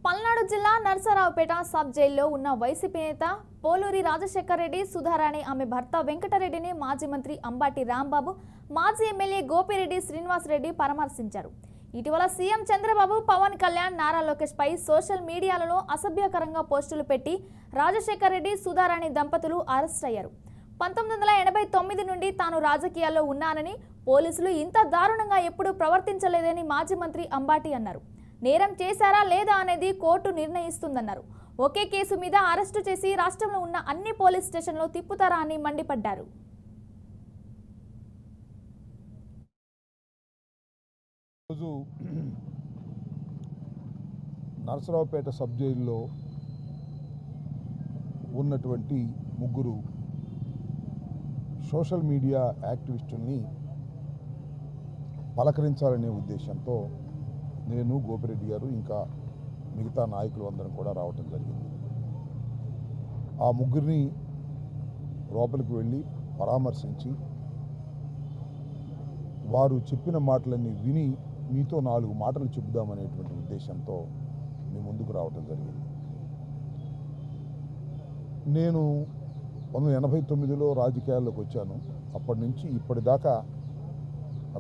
పల్నాడు జిల్లా నర్సరావుపేట సబ్ జైల్లో ఉన్న వైసీపీ నేత పోలూరి రాజశేఖర్ రెడ్డి సుధారాణి ఆమె భర్త వెంకటరెడ్డిని మాజీ మంత్రి అంబాటి రాంబాబు మాజీ ఎమ్మెల్యే గోపిరెడ్డి శ్రీనివాస్ రెడ్డి పరామర్శించారు. ఇటీవల సీఎం చంద్రబాబు పవన్ కళ్యాణ్ నారా లోకేష్ పై సోషల్ మీడియాలో అసభ్యకరంగా పోస్టులు పెట్టి రాజశేఖర్ రెడ్డి సుధారాణి దంపతులు అరెస్ట్ అయ్యారు. 1989 నుండి తాను రాజకీయాల్లో ఉన్నానని పోలీసులు ఇంత దారుణంగా ఎప్పుడూ ప్రవర్తించలేదని మాజీ మంత్రి అంబాటి అన్నారు. నేరం చేశారా లేదా అనేది కోర్టు నిర్ణయిస్తుందన్నారు. ఒకే కేసు మీద అరెస్టు చేసి రాష్ట్రంలో ఉన్న అన్ని పోలీస్ స్టేషన్లో తిప్పుతారా అని మండిపడ్డారు. రోజు నర్సరావుపేట సబ్ జైల్లో ఉన్నటువంటి ముగ్గురు సోషల్ మీడియా యాక్టివిస్టుల్ని పలకరించాలనే ఉద్దేశంతో నేను గోపిరెడ్డి గారు ఇంకా మిగతా నాయకులు అందరం కూడా రావటం జరిగింది. ఆ ముగ్గురిని లోపలికి వెళ్ళి పరామర్శించి వారు చెప్పిన మాటలన్నీ విని మీతో 4 మాటలు చెబుదామనేటువంటి ఉద్దేశంతో మీ ముందుకు రావటం జరిగింది. నేను 1989లో రాజకీయాల్లోకి వచ్చాను. అప్పటి నుంచి ఇప్పటిదాకా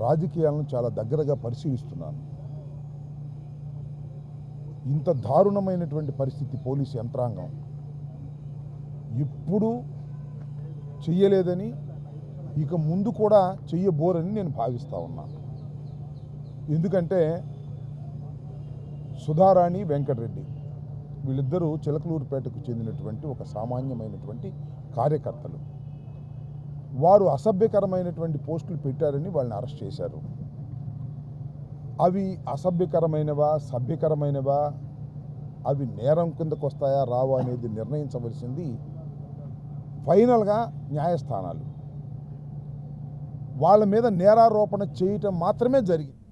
రాజకీయాలను చాలా దగ్గరగా పరిశీలిస్తున్నాను. ఇంత దారుణమైనటువంటి పరిస్థితి పోలీసు యంత్రాంగం ఎప్పుడూ చెయ్యలేదని, ఇక ముందు కూడా చెయ్యబోరని నేను భావిస్తూ ఉన్నాను. ఎందుకంటే సుధారాణి వెంకటరెడ్డి వీళ్ళిద్దరూ చిలకలూరుపేటకు చెందినటువంటి ఒక సామాన్యమైనటువంటి కార్యకర్తలు. వారు అసభ్యకరమైనటువంటి పోస్టులు పెట్టారని వాళ్ళని అరెస్ట్ చేశారు. అవి అసభ్యకరమైనవా సభ్యకరమైనవా, అవి నేరం కిందకు వస్తాయా రావా అనేది నిర్ణయించవలసింది ఫైనల్గా న్యాయస్థానాలు. వాళ్ళ మీద నేరారోపణ చేయటం మాత్రమే జరిగింది.